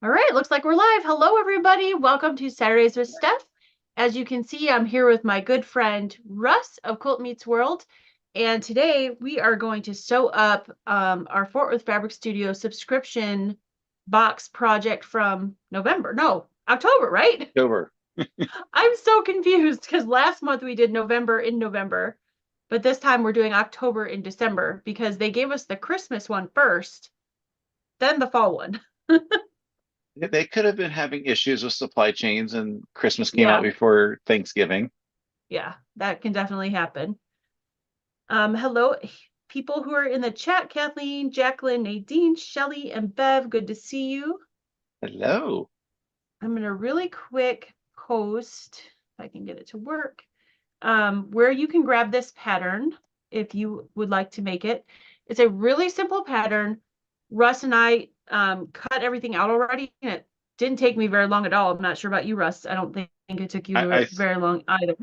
All right, looks like we're live. Hello, everybody. Welcome to Saturdays with Steph. As you can see, I'm here with my good friend Russ of Quilt Meets World. And today we are going to sew up our Fort Worth Fabric Studio subscription box project from November. No, October, right? Over. I'm so confused because last month we did November in November, but this time we're doing October in December because they gave us the Christmas one first, then the fall one. They could have been having issues with supply chains and Christmas came out Yeah. before Thanksgiving. Yeah, that can definitely happen. Hello, people who are in the chat, Kathleen, Jacqueline, Nadine, Shelly, and Bev, good to see you. Hello. I'm going to really quick post, if I can get it to work, where you can grab this pattern if you would like to make it. It's a really simple pattern. Russ and I cut everything out already, and it didn't take me very long at all. I'm not sure about you, Russ. I don't think it took I, you I very long either.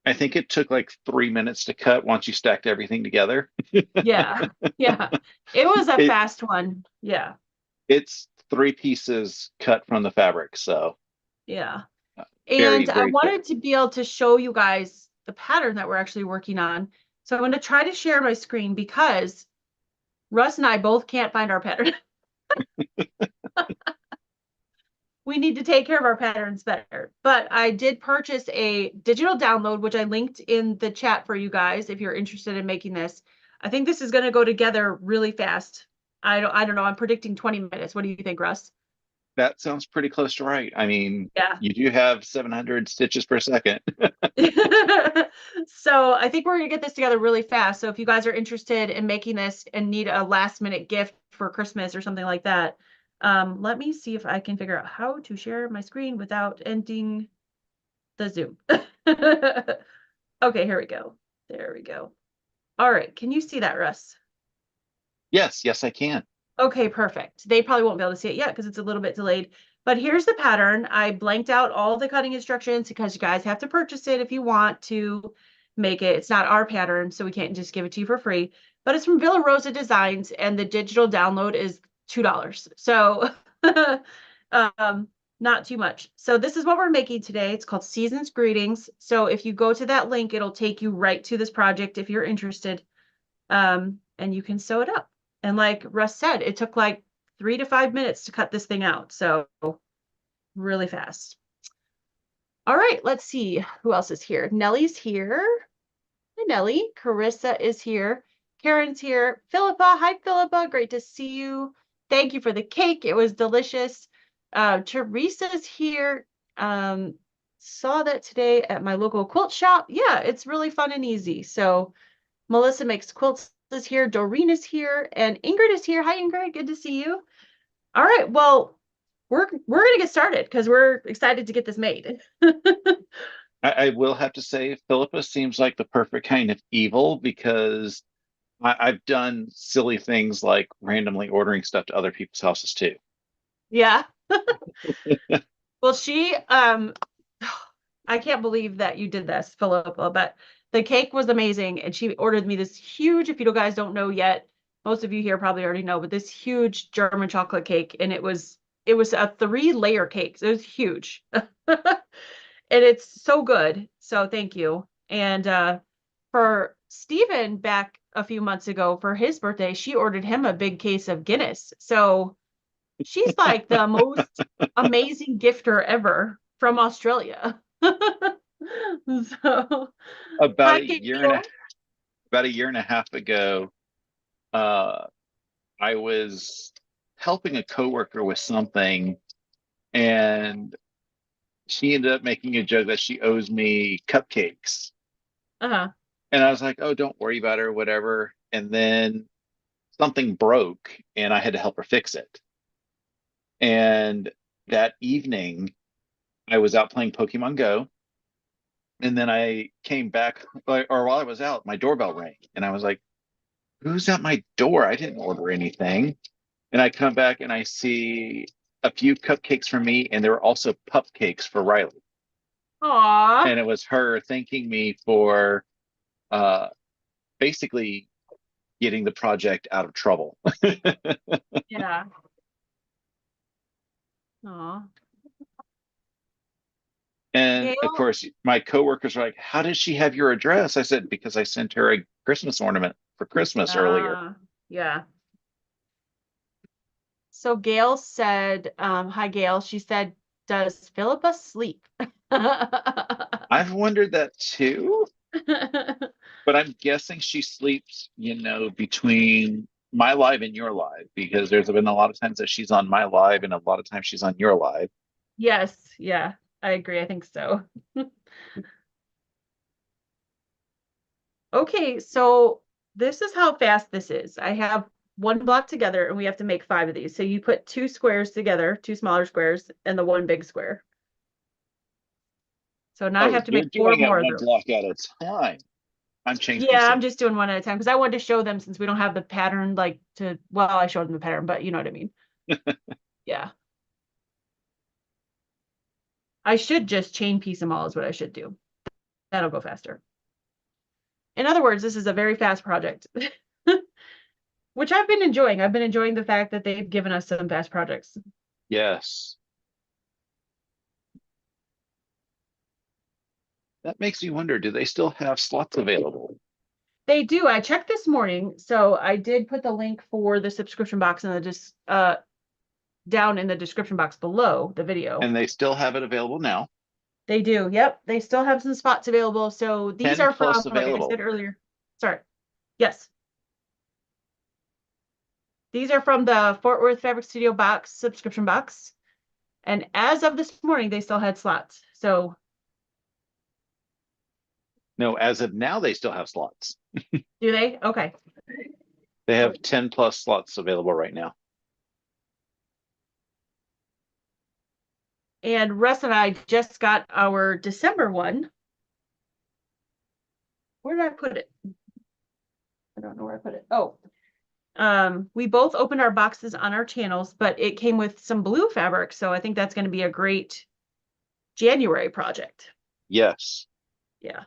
I think it took like 3 minutes to cut once you stacked everything together. Yeah, yeah. It was a It fast one. Yeah, it's three pieces cut from the fabric, so yeah. very, And I very quick. wanted to be able to show you guys the pattern that we're actually working on. So I'm going to try to share my screen because Russ and I both can't find our pattern. We need to take care of our patterns better. But I did purchase a digital download, which I linked in the chat for you guys if you're interested in making this. I think this is going to go together really fast. I don't know. I'm predicting 20 minutes. What do you think, Russ? That sounds pretty close to right. I mean, Yeah. you do have 700 stitches per second. So I think we're gonna get this together really fast. So if you guys are interested in making this and need a last minute gift for Christmas or something like that, let me see if I can figure out how to share my screen without ending the Zoom. Okay, here we go. There we go. All right, can you see that, Russ? Yes, yes, I can. Okay, perfect. They probably won't be able to see it yet because it's a little bit delayed. But here's the pattern. I blanked out all the cutting instructions because you guys have to purchase it if you want to make it. It's not our pattern, so we can't just give it to you for free. But it's from Villa Rosa Designs, and the digital download is $2. So um, not too much. So this is what we're making today. It's called Season's Greetings. So if you go to that link, it'll take you right to this project if you're interested. And you can sew it up. And like Russ said, it took like 3 to 5 minutes to cut this thing out. So really fast. All right, let's see who else is here. Nellie's here. Hi, Nellie. Carissa is here. Karen's here. Philippa. Hi, Philippa. Great to see you. Thank you for the cake. It was delicious. Teresa's here. Saw that today at my local quilt shop. Yeah, it's really fun and easy. So Melissa makes quilts is here. Doreen is here, and Ingrid is here. Hi, Ingrid. Good to see you. All right. Well, we're gonna get started because we're excited to get this made. I will have to say, Philippa seems like the perfect kind of evil because I've done silly things like randomly ordering stuff to other people's houses too. Yeah. Well, she I can't believe that you did this, Philippa, but the cake was amazing, and she ordered me this huge, if you guys don't know yet, most of you here probably already know, but this huge German chocolate cake, and it was a 3-layer cake. So it was huge. And it's so good. So thank you. And for Steven back a few months ago for his birthday, she ordered him a big case of Guinness. So she's like the most amazing gifter ever from Australia. So, About hi, a year and a Gail. about a year and a half ago, uh, I was helping a coworker with something, and she ended up making a joke that she owes me cupcakes. Uh-huh. And I was like, "Oh, don't worry about it or whatever." And then something broke, and I had to help her fix it. And that evening, I was out playing Pokemon Go, and then I came back, or while I was out, my doorbell rang, and I was like, "Who's at my door? I didn't order anything." And I come back and I see a few cupcakes for me, and there were also cupcakes for Riley. Aw. And it was her thanking me for uh, basically getting the project out of trouble. Yeah. Aw. And of Gail? course, my coworkers were like, "How does she have your address?" I said, "Because I sent her a Christmas ornament for Christmas earlier." Yeah. So Gail said, hi Gail, she said, does Philippa sleep? I've wondered that too, but I'm guessing she sleeps, between my live and your live, because there's been a lot of times that she's on my live and a lot of times she's on your live. Yes, yeah, I agree. I think so. Okay, so this is how fast this is. I have one block together and we have to make 5 of these. So you put 2 squares together, 2 smaller squares, and the one big square. So now I Oh, have to you're make 4 doing it more of one those. block at a time. I'm changing Yeah, I'm some. just doing one at a time because I wanted to show them since we don't have the pattern like to, well, I showed them the pattern, but you know what I mean. Yeah. I should just chain piece them all is what I should do. That'll go faster. In other words, this is a very fast project, which I've been enjoying. I've been enjoying the fact that they've given us some fast projects. Yes. That makes me wonder, do they still have slots available? They do. I checked this morning, so I did put the link for the subscription box in the down in the description box below the video. And they still have it available now. They do. Yep. They still have some spots available. So these 10 are from, plus like I available. said earlier. Sorry. Yes. These are from the Fort Worth Fabric Studio box, subscription box. And as of this morning, they still had slots. So No, as of now, they still have slots. do they? Okay. They have 10 plus slots available right now. And Russ and I just got our December one. Where did I put it? I don't know where I put it. Oh, we both opened our boxes on our channels, but it came with some blue fabric. So I think that's going to be a great January project. Yes. Yeah.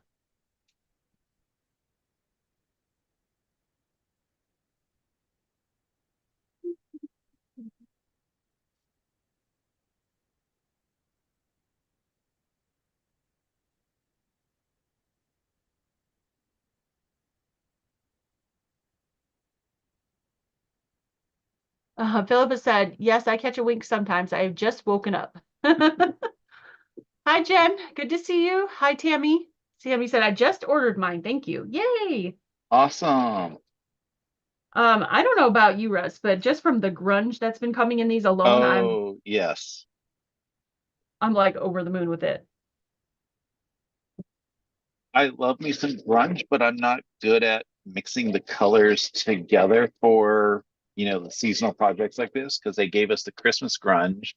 Philippa said, yes, I catch a wink sometimes. I've just woken up. Hi, Jen. Good to see you. Hi, Tammy. Tammy said, I just ordered mine. Thank you. Yay. Awesome. I don't know about you, Russ, but just from the grunge that's been coming in these alone, Oh, yes. I'm like over the moon with it. I love me some grunge, but I'm not good at mixing the colors together for, the seasonal projects like this, because they gave us the Christmas grunge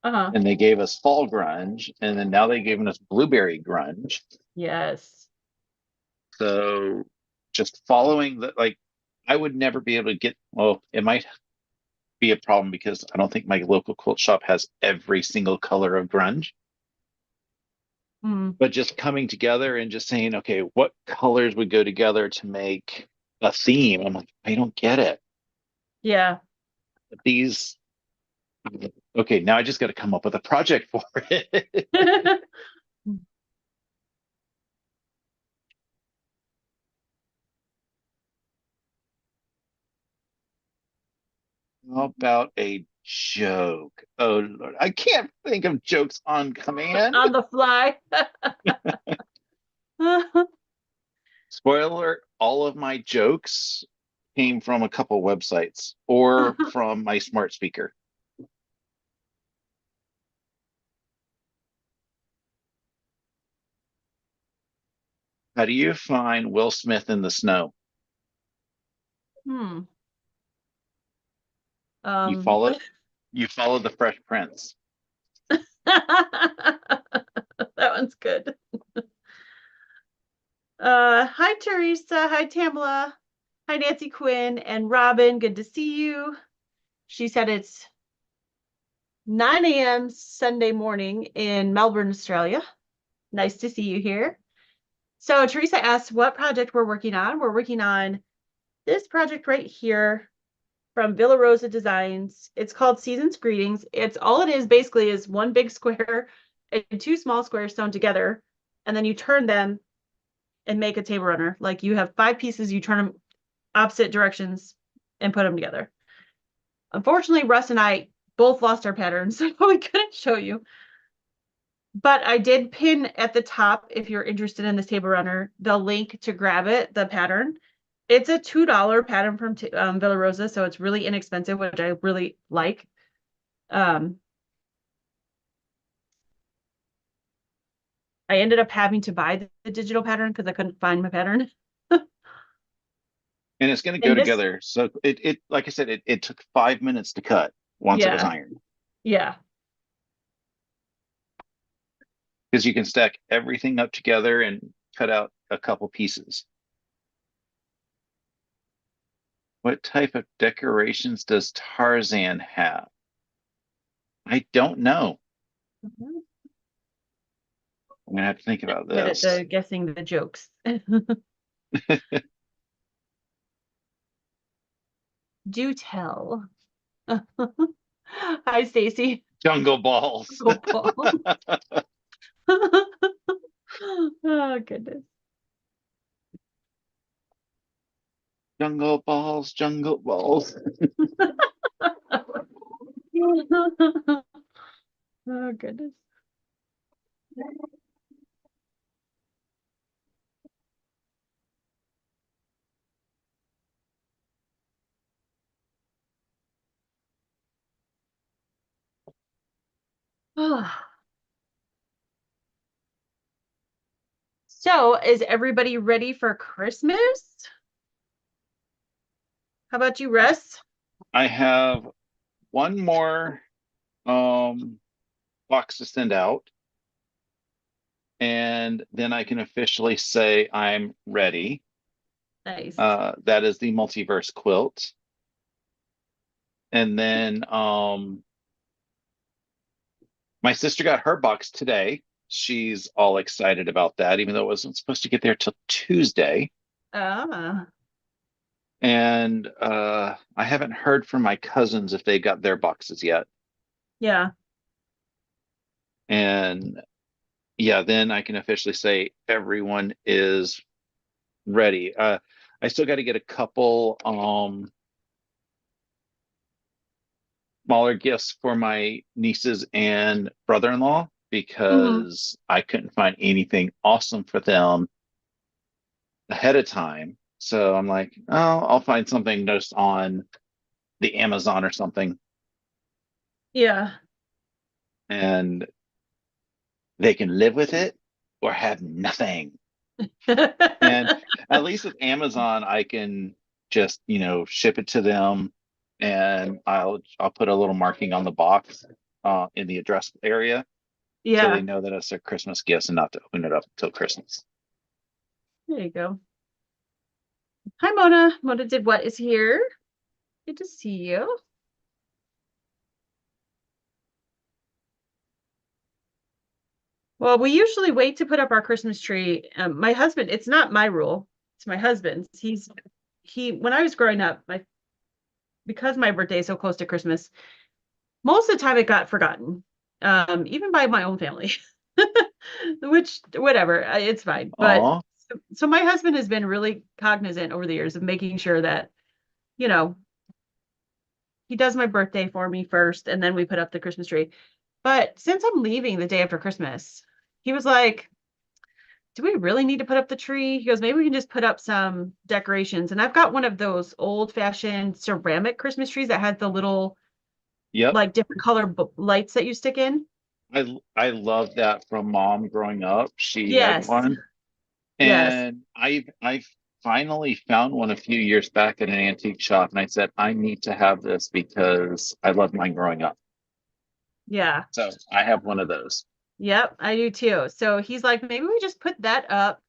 Uh-huh. and they gave us fall grunge, and then now they've given us blueberry grunge. Yes. So just following like, I would never be able to get, well, it might be a problem because I don't think my local quilt shop has every single color of grunge. Mm. But just coming together and just saying, okay, what colors would go together to make a theme? I'm like, I don't get it. Yeah. These, okay, now I just got to come up with a project for it. How about a joke? Oh Lord, I can't think of jokes on command. On the fly. Spoiler, all of my jokes came from a couple websites or from my smart speaker. How do you find Will Smith in the snow? Hmm. You Um. follow you follow the Fresh Prince. That one's good. Hi Teresa, hi Tamala, hi Nancy Quinn and Robin. Good to see you. She said it's 9 a.m. Sunday morning in Melbourne, Australia. Nice to see you here. So Teresa asked what project we're working on. We're working on this project right here. from Villa Rosa Designs. It's called Season's Greetings. It's all it is basically is one big square and two small squares sewn together, and then you turn them and make a table runner. Like you have 5 pieces, you turn them opposite directions and put them together. Unfortunately, Russ and I both lost our patterns, so we couldn't show you. But I did pin at the top, if you're interested in this table runner, the link to grab it, the pattern. It's a $2 pattern from Villa Rosa, so it's really inexpensive, which I really like. I ended up having to buy the digital pattern because I couldn't find my pattern. And it's going to go And this, together. So it like I said, it took 5 minutes to cut once it was yeah, ironed, yeah. because you can stack everything up together and cut out a couple pieces. What type of decorations does Tarzan have? I don't know. Mhm. I'm gonna have to think about Good at this. guessing the jokes. Do tell. Hi, Stacy. Jungle balls. Go Paul. Oh, goodness. Jungle balls, jungle balls. Oh, goodness. So, is everybody ready for Christmas? How about you, Russ? I have one more box to send out, and then I can officially say I'm ready. Nice. That is the multiverse quilt. And then my sister got her box today. She's all excited about that, even though it wasn't supposed to get there till Tuesday. Ah, And I haven't heard from my cousins if they got their boxes yet. yeah. And yeah, then I can officially say everyone is ready. I still got to get a couple smaller gifts for my nieces and brother-in-law, Hmm. because I couldn't find anything awesome for them ahead of time. So I'm like, oh, I'll find something just on the Amazon or something, Yeah. and they can live with it or have nothing. And at least with Amazon, I can just, ship it to them, and I'll put a little marking on the box in the address area, so they Yeah. know that it's their Christmas gifts and not to open it up until Christmas. There you go. Hi, Mona. Mona did what is here. Good to see you. Well, we usually wait to put up our Christmas tree. My husband, it's not my rule. It's my husband's. When I was growing up, because my birthday is so close to Christmas, most of the time it got forgotten, even by my own family, which, whatever, it's fine. But Aw, so my husband has been really cognizant over the years of making sure that, you know, he does my birthday for me first, and then we put up the Christmas tree. But since I'm leaving the day after Christmas, he was like, do we really need to put up the tree? He goes, maybe we can just put up some decorations. And I've got one of those old fashioned ceramic Christmas trees that has the little, yep. like, different color lights that you stick in. I love that from mom growing up. She had Yes. one, Yes. and I finally found one a few years back at an antique shop, and I said I need to have this because I loved mine growing up. Yeah. So I have one of those. Yep. I do too. So he's like, maybe we just put that up.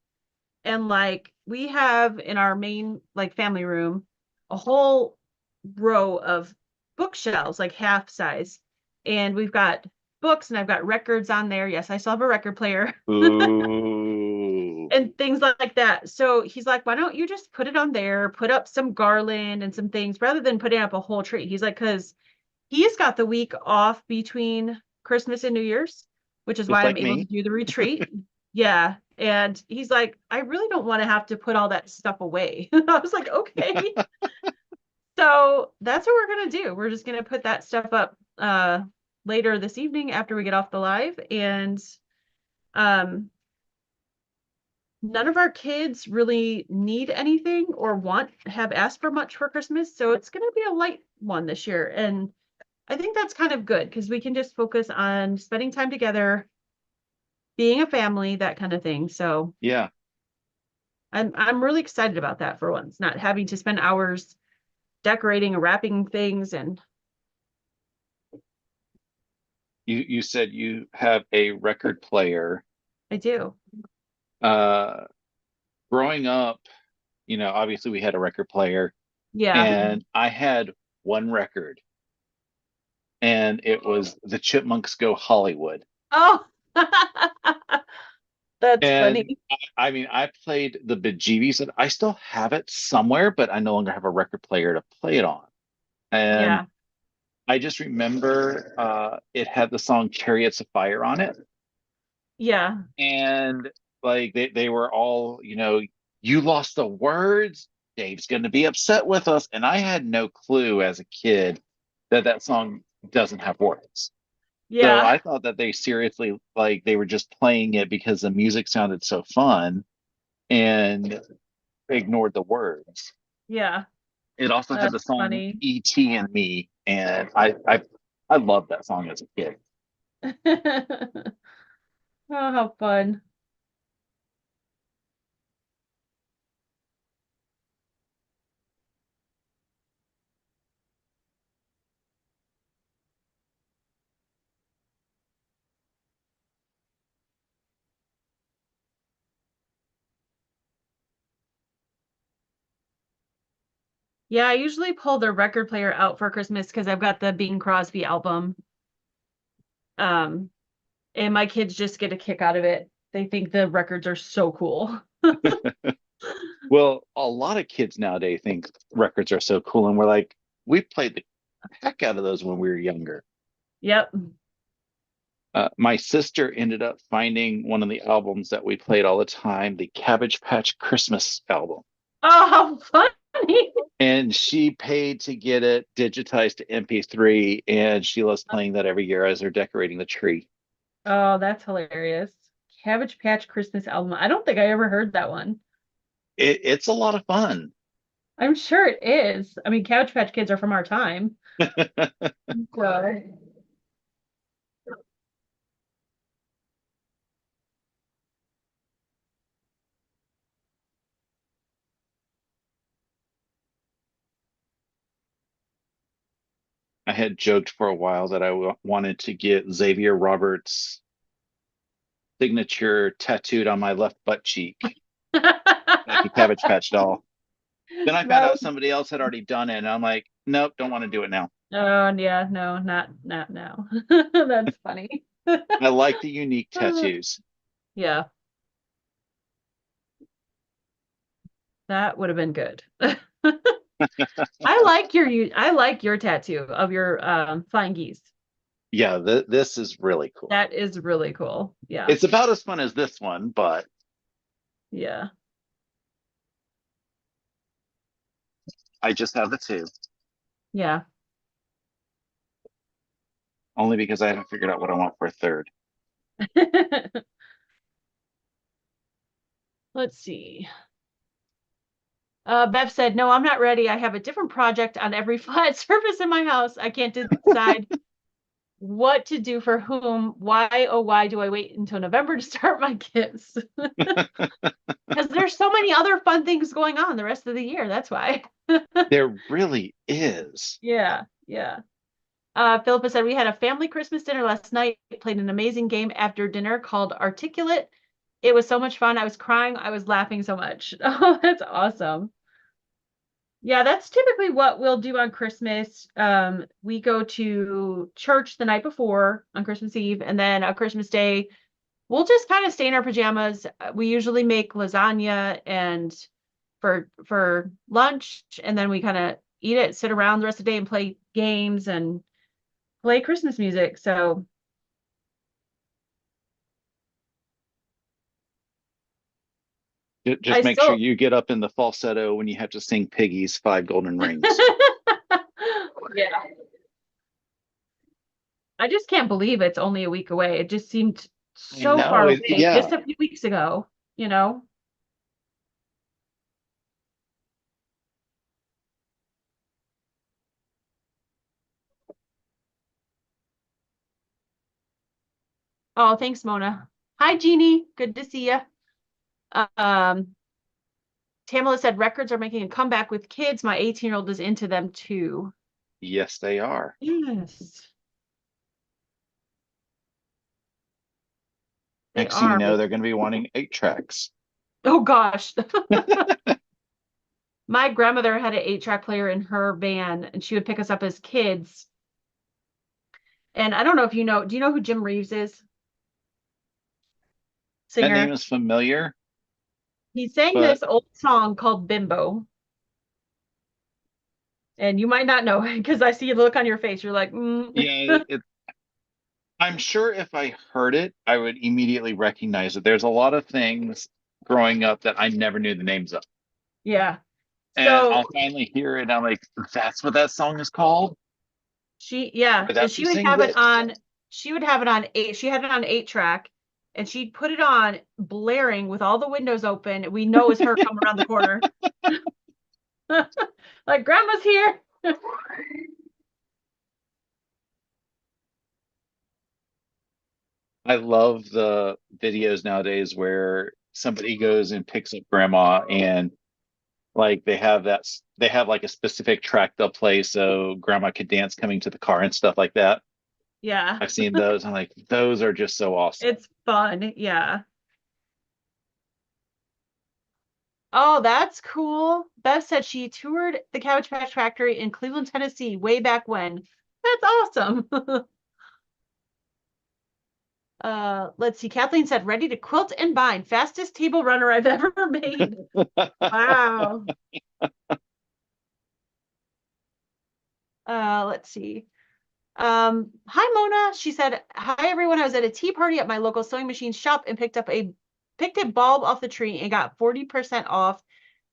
And like, we have in our main, like, family room, a whole row of bookshelves, like half size. And we've got books and I've got records on there. Yes, I still have a record player. Ooh. and things like that. So he's like, why don't you just put it on there, put up some garland and some things rather than putting up a whole tree. He's like, because he's got the week off between Christmas and New Year's, which is Just why I'm like able to me. do the retreat. Yeah. And he's like, I really don't want to have to put all that stuff away. I was like, okay. So that's what we're gonna do. We're just gonna put that stuff up later this evening after we get off the live. And um none of our kids really need anything or have asked for much for Christmas. So it's gonna be a light one this year. And I think that's kind of good because we can just focus on spending time together, being a family, that kind of thing. So Yeah. I'm really excited about that for once, not having to spend hours decorating and wrapping things. And You said you have a record player. I do. Uh, growing up, obviously we had a record player, Yeah. and I had one record, and it was the Chipmunks Go Hollywood. Oh, that's And funny. I mean, I played the bejeebies, and I still have it somewhere, but I no longer have a record player to play it on. And Yeah. I just remember it had the song Chariots of Fire on it. Yeah. And like they were all, you lost the words. Dave's going to be upset with us. And I had no clue as a kid that that song doesn't have words. So Yeah. I thought that they seriously, like, they were just playing it because the music sounded so fun and ignored the words. Yeah. It also had the That's song funny. E.T. and Me, and I loved that song as a kid. Oh, how fun. Yeah, I usually pull the record player out for Christmas because I've got the Bing Crosby album. Um, and my kids just get a kick out of it. They think the records are so cool. Well, a lot of kids nowadays think records are so cool, and we're like, we played the heck out of those when we were younger. Yep. My sister ended up finding one of the albums that we played all the time, the Cabbage Patch Christmas album. Oh, how funny. And she paid to get it digitized to MP3, and she loves playing that every year as they're decorating the tree. Oh, that's hilarious. Cabbage Patch Christmas album. I don't think I ever heard that one. It's a lot of fun. I'm sure it is. I mean, Cabbage Patch Kids are from our time. So, I had joked for a while that I wanted to get Xavier Roberts' signature tattooed on my left butt cheek, like a Cabbage Patch doll. Then I found that out somebody else had already done it, and I'm like, nope, don't want to do it now. oh yeah, no, not now. That's funny. I like the unique tattoos. Yeah, that would have been good. I like your tattoo of your flying geese. Yeah, this is really cool. That is really cool. Yeah. It's about as fun as this one, but Yeah. I just have the two, Yeah. only because I haven't figured out what I want for a third. Let's see. Bev said, no, I'm not ready. I have a different project on every flat surface in my house. I can't decide what to do for whom. Why, oh, why do I wait until November to start my gifts? Because there's so many other fun things going on the rest of the year. That's why. There really is. Yeah. Yeah. Philippa said, we had a family Christmas dinner last night, played an amazing game after dinner called Articulate. It was so much fun. I was crying. I was laughing so much. Oh, that's awesome. Yeah, that's typically what we'll do on Christmas. We go to church the night before on Christmas Eve, and then on Christmas Day, we'll just kind of stay in our pajamas. We usually make lasagna and for lunch, and then we kind of eat it, sit around the rest of the day and play games and play Christmas music. So I Just make sure still you get up in the falsetto when you have to sing Piggy's Five Golden Rings. yeah. I just can't believe it's only a week away. It just seemed I so far know. away Yeah. just a few weeks ago, you know? Oh, thanks, Mona. Hi, Jeannie. Good to see you. Um, Tamala said records are making a comeback with kids. My 18-year-old is into them too. Yes, they are. Yes, they Next thing you are. know, they're going to be wanting 8 tracks. Oh gosh. My grandmother had an 8-track player in her van, and she would pick us up as kids. And I don't know if you know, do you know who Jim Reeves is? That name Singer. is familiar, He sang but this old song called Bimbo. And you might not know because I see a look on your face. You're like, yeah, I'm sure if I heard it, I would immediately recognize it. There's a lot of things growing up that I never knew the names of. yeah. And So I'll finally hear it, and I'm like, that's what that song is called? yeah, Or and that's who sings it? she would have it on she had it on 8-track, and she'd put it on blaring with all the windows open. We know it's her coming around the corner. Like grandma's here. I love the videos nowadays where somebody goes and picks up grandma and like they have like a specific track they'll play so grandma could dance coming to the car and stuff like that. Yeah, I've seen those. I'm like, those are just so awesome. it's fun. Yeah. Oh, that's cool. Beth said she toured the Cabbage Patch Factory in Cleveland, Tennessee, way back when. That's awesome. Let's see. Kathleen said, ready to quilt and bind. Fastest table runner I've ever made. Wow. Let's see. Hi Mona. She said, hi everyone. I was at a tea party at my local sewing machine shop and picked a bulb off the tree and got 40% off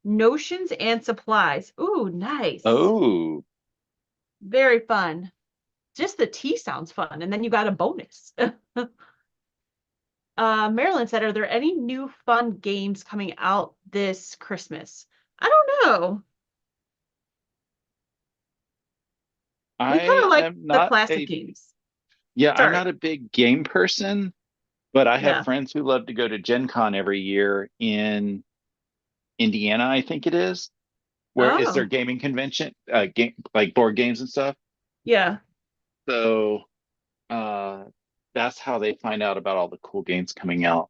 notions and supplies. Ooh, nice. Oh, Very fun. Just the tea sounds fun. And then you got a bonus. Marilyn said, are there any new fun games coming out this Christmas? I don't know. We kind I of like am the not classic a games. yeah, I'm Sorry. not a big game person, but I have Yeah. friends who love to go to Gen Con every year in Indiana, I think it is, where it's their Oh, gaming convention, game like board games and stuff. yeah. So uh that's how they find out about all the cool games coming out.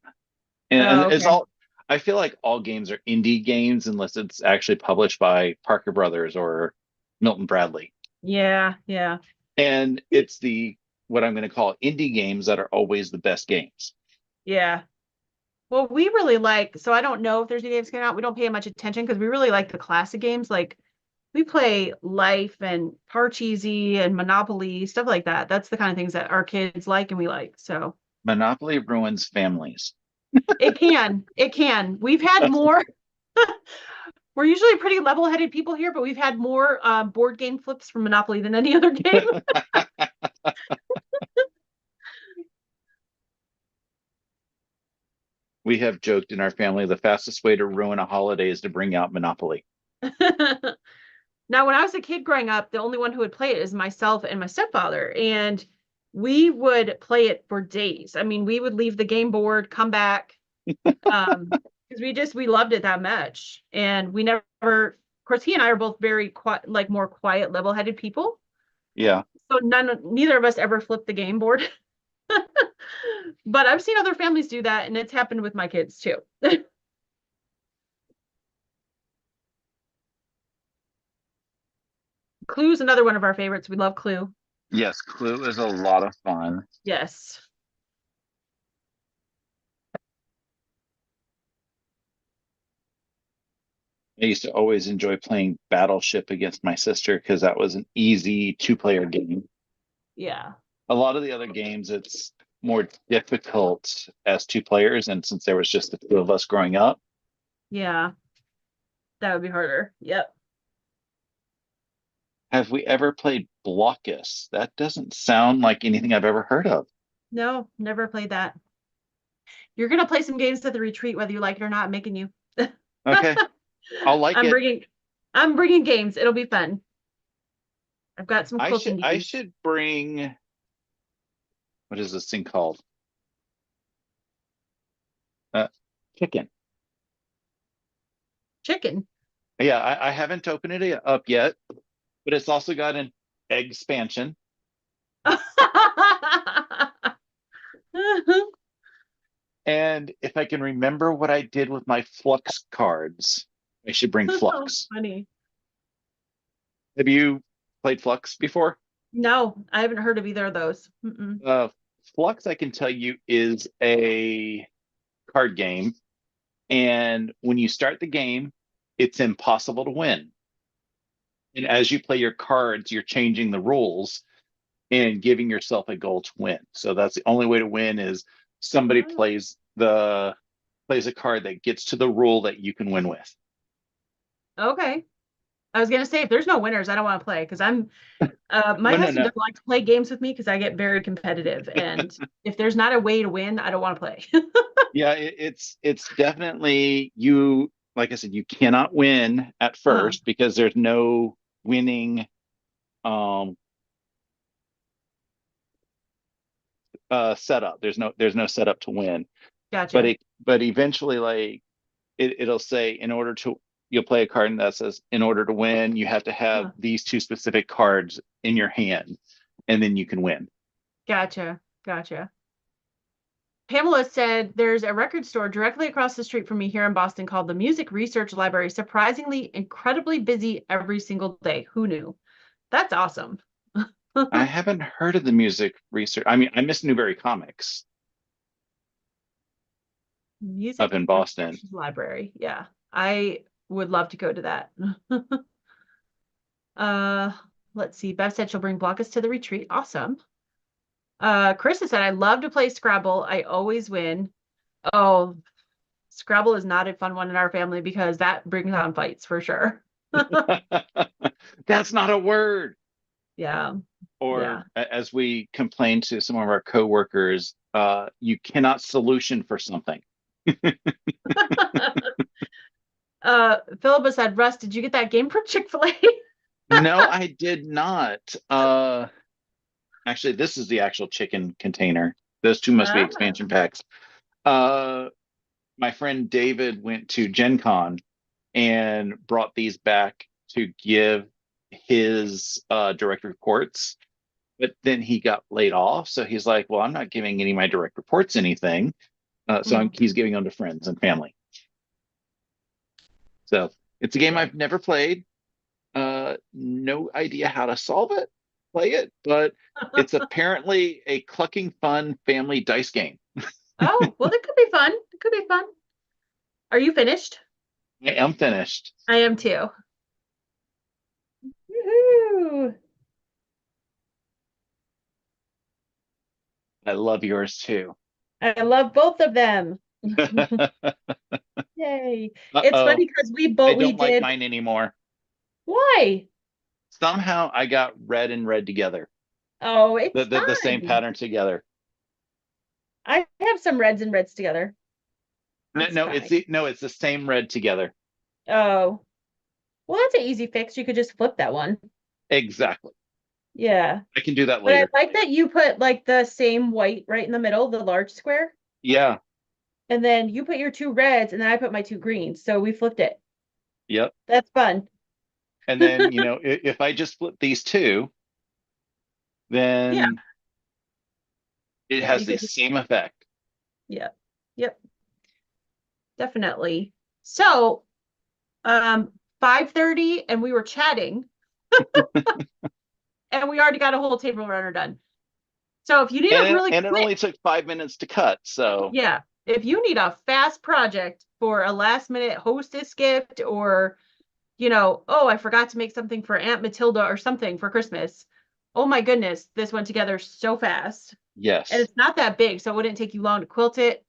And Oh, it's okay. all I feel like all games are indie games unless it's actually published by Parker Brothers or Milton Bradley. Yeah, yeah, And it's the what I'm going to call indie games that are always the best games. yeah. Well, we really like, so I don't know if there's new games coming out. We don't pay much attention because we really like the classic games. Like we play Life and Parcheesi and Monopoly, stuff like that. That's the kind of things that our kids like and we like. So Monopoly ruins families. it can, it can. We've had more, we're usually pretty level-headed people here, but we've had more board game flips from Monopoly than any other game. We have joked in our family the fastest way to ruin a holiday is to bring out Monopoly. Now, when I was a kid growing up, the only one who would play it is myself and my stepfather. And we would play it for days. I mean, we would leave the game board, come back, because we loved it that much. And we never, of course, he and I are both very quiet, like more quiet, level-headed people. Yeah. So neither of us ever flipped the game board. But I've seen other families do that, and it's happened with my kids too. Clue's another one of our favorites. We love Clue. Yes, Clue is a lot of fun. Yes. I used to always enjoy playing Battleship against my sister because that was an easy two-player game. Yeah. A lot of the other games, it's more difficult as two players, and since there was just the two of us growing up. Yeah. That would be harder. Yep. Have we ever played Blockus? That doesn't sound like anything I've ever heard of. No, never played that. You're gonna play some games at the retreat, whether you like it or not. I'm making you. Okay, I'll like I'm it. bringing, I'm bringing games. It'll be fun. I've got some I should quilting I games. should bring, what is this thing called? Uh, Chicken. Chicken. Yeah, I haven't opened it up yet, but it's also got an egg expansion. And if I can remember what I did with my Flux cards, I should bring Flux. Funny. Have you played Flux before? No, I haven't heard of either of those. Mm-mm. Uh, Flux, I can tell you, is a card game. And when you start the game, it's impossible to win. And as you play your cards, you're changing the rules and giving yourself a goal to win. So that's the only way to win is somebody Oh, plays a card that gets to the rule that you can win with. okay. I was gonna say if there's no winners, I don't want to play because my No, no, husband no. doesn't like to play games with me because I get very competitive, and if there's not a way to win, I don't want to play. Yeah, it's definitely you. Like I said, you cannot win at Uh-huh. first because there's no winning um setup. There's no setup to win. But Gotcha. but eventually, like it'll say in order to, you'll play a card that says in order to win you have to have Huh. these two specific cards in your hand, and then you can win. Gotcha. Gotcha. Pamela said there's a record store directly across the street from me here in Boston called the Music Research Library. Surprisingly, incredibly busy every single day. Who knew? That's awesome. I haven't heard of the music research. I mean, I miss Newberry Comics up Music in Boston. Research Library. Yeah, I would love to go to that. uh, let's see. Bev said she'll bring Blockus to the retreat. Awesome. Krista said, I love to play Scrabble. I always win. Oh, Scrabble is not a fun one in our family because that brings on fights for sure. That's not a word. Yeah, Or yeah. as we complain to some of our coworkers, you cannot solution for something. Philippa said, Russ, did you get that game from Chick-fil-A? No, I did not. Actually, this is the actual chicken container. Those two must be Ah, expansion packs. Uh, my friend David went to Gen Con and brought these back to give his direct reports, but then he got laid off. So he's like, well, I'm not giving any of my direct reports anything. mm, He's giving them to friends and family. So it's a game yeah. I've never played. No idea how to solve it, play it, but it's apparently a clucking fun family dice game. Oh, well, that could be fun. It could be fun. Are you finished? I am finished. I am too. Woohoo! I love yours too. I love both of them. Uh-oh. Yay. It's funny because I we don't like did. mine anymore. Why? Somehow I got red and red together. Oh, it's The same fine. pattern together. I have some reds and reds together. No, It's no, fine. it's the same red together. Oh, well, that's an easy fix. You could just flip that one. Exactly. Yeah. I can do that But I later. like that you put like the same white right in the middle, the large square. Yeah. And then you put your two reds and then I put my two greens. So we flipped it. Yep. That's fun. And then, if I just flip these two, Yeah. then it Yeah. has You the could just, same effect. yeah. Yep. Definitely. So, 5:30 and we were chatting and we already got a whole table runner done. So if you need a really And it quick, only took 5 minutes to cut. So yeah, if you need a fast project for a last minute hostess gift or oh, I forgot to make something for Aunt Matilda or something for Christmas. Oh my goodness, this went together so fast. And Yes. it's not that big, so it wouldn't take you long to quilt it,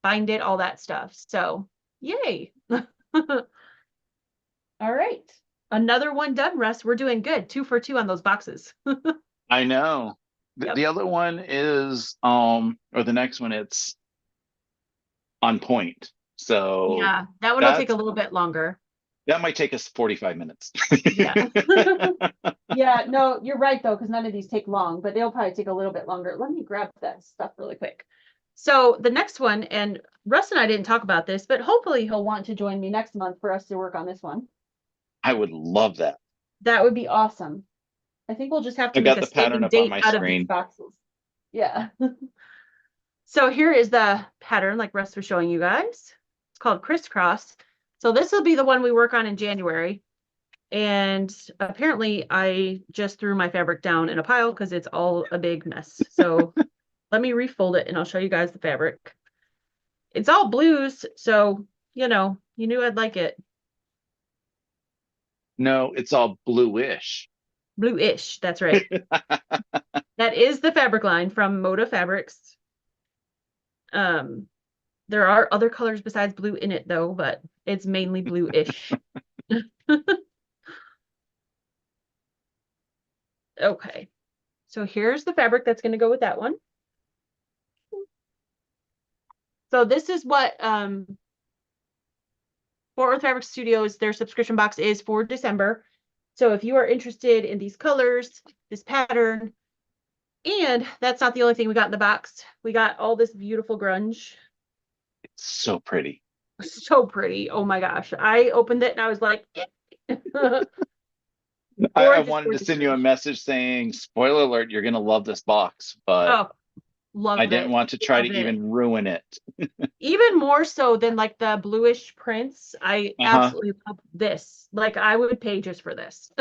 bind it, all that stuff. So, yay. All right. Another one done, Russ. We're doing good. 2 for 2 on those boxes. I know. Yep. The other one is or the next one, it's on point. So Yeah, that one will take a that's little bit longer. that might take us 45 minutes. Yeah. Yeah, no, you're right though, because none of these take long, but they'll probably take a little bit longer. Let me grab that stuff really quick. So the next one, and Russ and I didn't talk about this, but hopefully he'll want to join me next month for us to work on this one. I would love that. That would be awesome. I think we'll just have I to make got a the save pattern and up on date my out of these screen. boxes. Yeah. So here is the pattern like Russ was showing you guys. It's called Crisscross. So this will be the one we work on in January. And apparently I just threw my fabric down in a pile because it's all a big mess. So let me refold it and I'll show you guys the fabric. It's all blues, so you knew I'd like it. No, it's all bluish. Bluish, that's right. That is the fabric line from Moda Fabrics. Um, there are other colors besides blue in it though, but it's mainly bluish. Okay, so here's the fabric that's going to go with that one. So this is what Fort Worth Fabric Studios, their subscription box is for December. So if you are interested in these colors, this pattern, and that's not the only thing we got in the box. We got all this beautiful grunge. It's so pretty. So pretty. Oh my gosh. I opened it and I was like, I gorgeous, wanted to gorgeous send you a grunge. message saying, spoiler alert, you're going to love this box, but Oh, I love didn't it. want to try to Love it. even ruin it. Even more so than like the bluish prints. I Uh-huh. absolutely love this. Like I would pay just for this.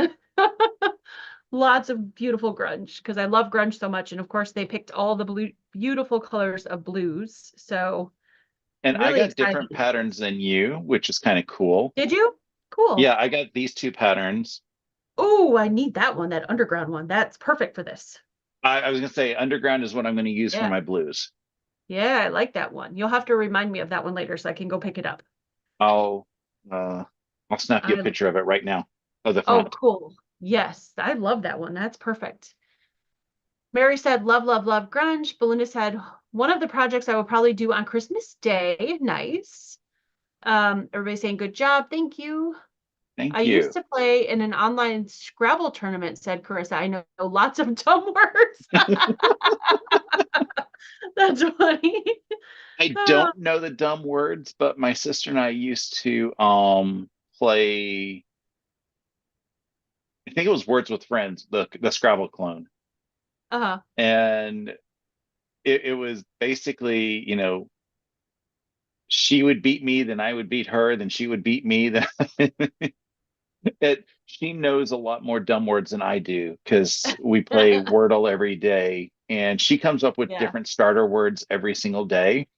Lots of beautiful grunge because I love grunge so much. And of course, they picked all the blue, beautiful colors of blues. So And I really got different excited. patterns than you, which is kind of cool. Did you? Cool. Yeah, I got these two patterns. Oh, I need that one, that underground one. That's perfect for this. I was going to say underground is what I'm going to use for Yeah. my blues. Yeah, I like that one. You'll have to remind me of that one later so I can go pick it up. I'll uh I'll snap you a I picture of it right now of the Oh, front. cool. Yes, I love that one. That's perfect. Mary said, love, love, love grunge. Belinda said, one of the projects I will probably do on Christmas Day. Nice. Everybody's saying good job. Thank you. I Thank used you. to play in an online Scrabble tournament, said Carissa. I know lots of dumb words. That's funny. I don't know the dumb words, but my sister and I used to play, I think it was Words with Friends, the Scrabble clone. Uh-huh. And it was basically, she would beat me, then I would beat her, then she would beat me. Then she knows a lot more dumb words than I do because we play Wordle every day, and she comes up with Yeah. different starter words every single day.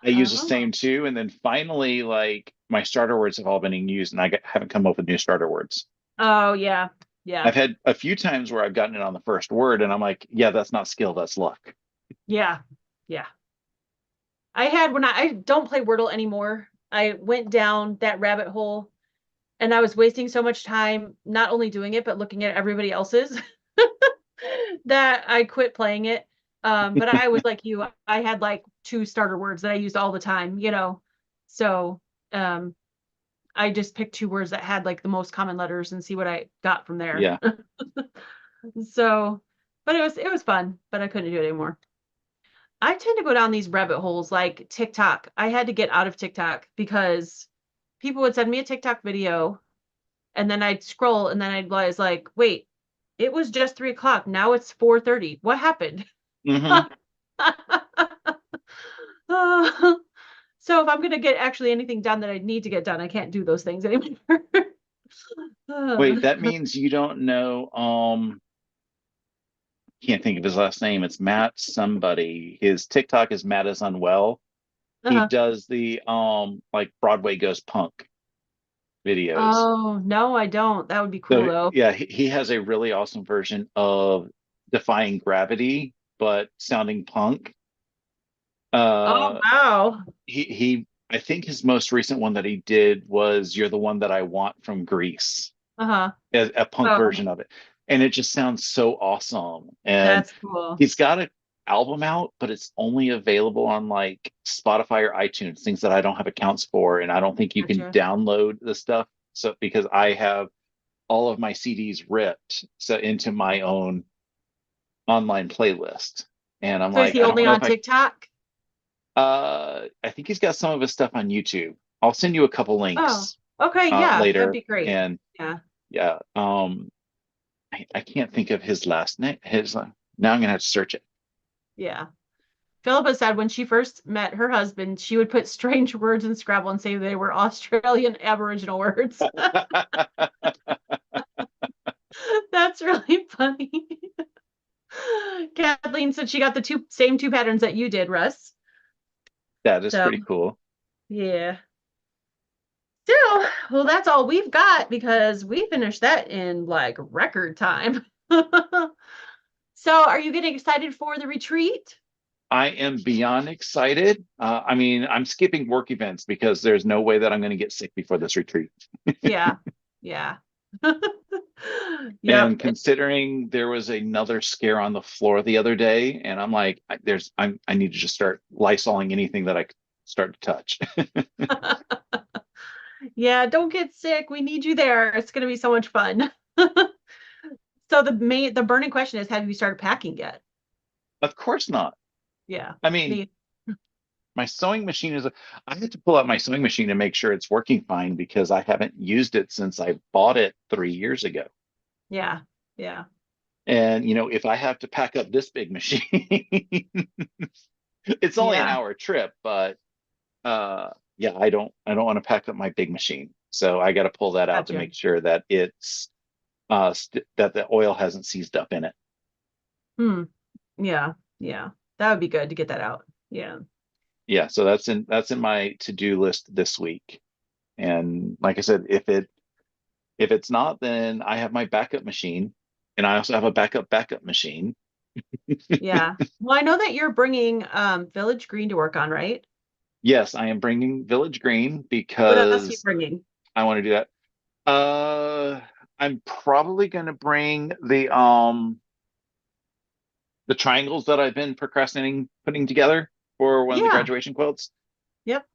I use the Oh. same too, and then finally, like my starter words have all been used, and haven't come up with new starter words. Oh, yeah. Yeah. I've had a few times where I've gotten it on the first word, and I'm like, yeah, that's not skill, that's luck. Yeah. Yeah. I had when I don't play Wordle anymore. I went down that rabbit hole and I was wasting so much time not only doing it but looking at everybody else's that I quit playing it. But I was like you, I had like 2 starter words that I used all the time. So um I just picked 2 words that had like the most common letters and see what I got from there. Yeah. So, but it was fun, but I couldn't do it anymore. I tend to go down these rabbit holes like TikTok. I had to get out of TikTok because people would send me a TikTok video and then I'd scroll and then I'd realize like, wait, it was just 3 o'clock. Now it's 4:30. What happened? Hmm. So if I'm gonna get actually anything done that I need to get done, I can't do those things anymore. Wait, that means you don't know. Can't think of his last name. It's Matt somebody. His TikTok is Matt is unwell. He Uh-huh. does the like Broadway goes punk. videos. Oh, no, I don't. That would be cool So though. yeah, he has a really awesome version of Defying Gravity, but sounding punk. Oh, Uh, wow. I think his most recent one that he did was "You're the One That I Want" from Greece, Uh-huh. a punk Oh, version of it, and it just sounds so awesome. And that's cool. he's got an album out, but it's only available on like Spotify or iTunes, things that I don't have accounts for, and I don't think you can Gotcha. download the stuff. So because I have all of my CDs ripped so into my own online playlist, and I'm So is like, he I don't only know on if I. TikTok? I think he's got some of his stuff on YouTube. I'll send you a couple Oh, links okay. Yeah, that'd later, be great. and Yeah. yeah, I can't think of his last name. His now I'm gonna have to search it. Yeah. Philippa said when she first met her husband, she would put strange words in Scrabble and say they were Australian Aboriginal words. That's really funny. Kathleen said she got the same two patterns that you did, Russ. That is So pretty cool. yeah. So, well, that's all we've got because we finished that in like record time. So, are you getting excited for the retreat? I am beyond excited. I mean, I'm skipping work events because there's no way that I'm going to get sick before this retreat. Yeah. Yeah. Yep. And considering there was another scare on the floor the other day, and I'm like, I need to just start lysoling anything that I start to touch. Yeah, don't get sick. We need you there. It's going to be so much fun. So the burning question is, have you started packing yet? Of course not. Yeah. I mean, Me. my sewing machine is. I had to pull out my sewing machine to make sure it's working fine because I haven't used it since I bought it 3 years ago. Yeah. Yeah. And if I have to pack up this big machine, it's only an Yeah. hour trip, but yeah, I don't want to pack up my big machine. So I got to pull that out to Gotcha. make sure that it's that the oil hasn't seized up in it. Hmm. Yeah. Yeah. That would be good to get that out. Yeah. Yeah, so that's in my to-do list this week. And like I said, if it's not, then I have my backup machine, and I also have a backup machine. Yeah. Well, I know that you're bringing Village Green to work on, right? Yes, I am bringing Village Green What else are you because bringing? I want to do that. I'm probably going to bring the triangles that I've been procrastinating putting together for one of the Yeah. graduation quilts. Yep.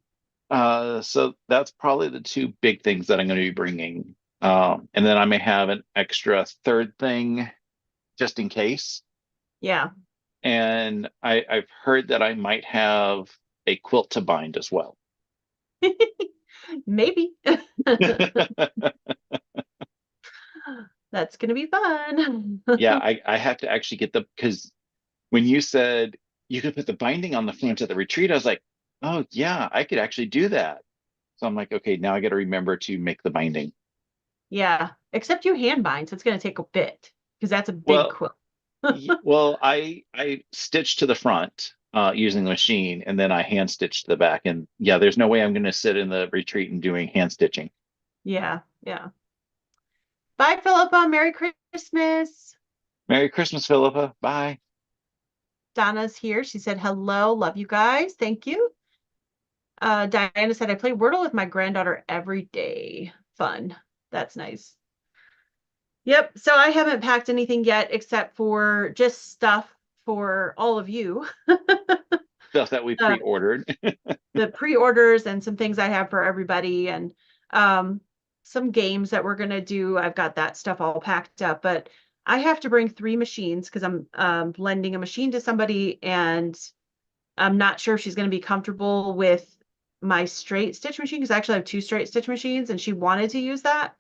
So that's probably the two big things that I'm going to be bringing. And then I may have an extra third thing just in case. Yeah. And I've heard that I might have a quilt to bind as well. Maybe. That's gonna be fun. Yeah, I have to actually get because when you said you could put the binding on the front at the retreat, I was like, oh yeah, I could actually do that. So I'm like, okay, now I got to remember to make the binding. Yeah. Except you hand bind, so it's gonna take a bit because that's a big Well, quilt. well, I stitched to the front using the machine, and then I hand stitched to the back. And yeah, there's no way I'm going to sit in the retreat and doing hand stitching. Yeah. Yeah. Bye, Philippa. Merry Christmas. Merry Christmas, Philippa. Bye. Donna's here. She said, hello. Love you guys. Thank you. Diana said, I play Wordle with my granddaughter every day. Fun. That's nice. Yep. So I haven't packed anything yet except for just stuff for all of you. Stuff that we Uh, pre-ordered. the pre-orders and some things I have for everybody and um, some games that we're gonna do. I've got that stuff all packed up, but I have to bring three machines because I'm lending a machine to somebody and I'm not sure if she's gonna be comfortable with my straight stitch machine because I actually have two straight stitch machines and she wanted to use that.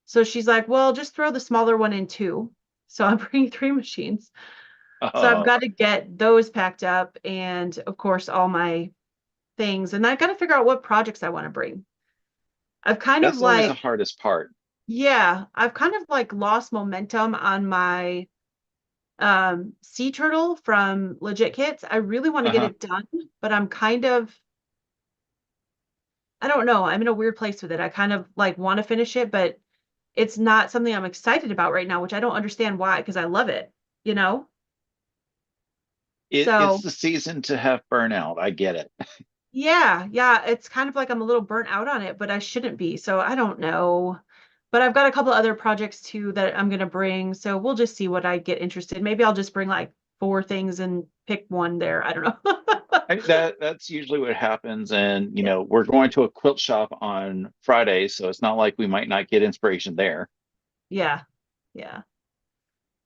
So she's like, well, just throw the smaller one in too. So I'm bringing three machines. So I've Oh, got to get those packed up and of course all my things. And I got to figure out what projects I want to bring. I've kind of that's always the like, hardest part. yeah, I've kind of like lost momentum on my sea turtle from Legit Kits. I really want to get Uh-huh. it done, but I'm kind of I don't know. I'm in a weird place with it. I kind of like want to finish it, but it's not something I'm excited about right now, which I don't understand why, because I love it, you know? It's So the season to have burnout. I get it. yeah, it's kind of like I'm a little burnt out on it, but I shouldn't be. So I don't know. But I've got a couple other projects too that I'm gonna bring. So we'll just see what I get interested. Maybe I'll just bring like 4 things and pick one there. I don't know. That's usually what happens. And, Yeah, we're going to a quilt shop on Friday, so it's not like we might not get inspiration there. yeah, yeah,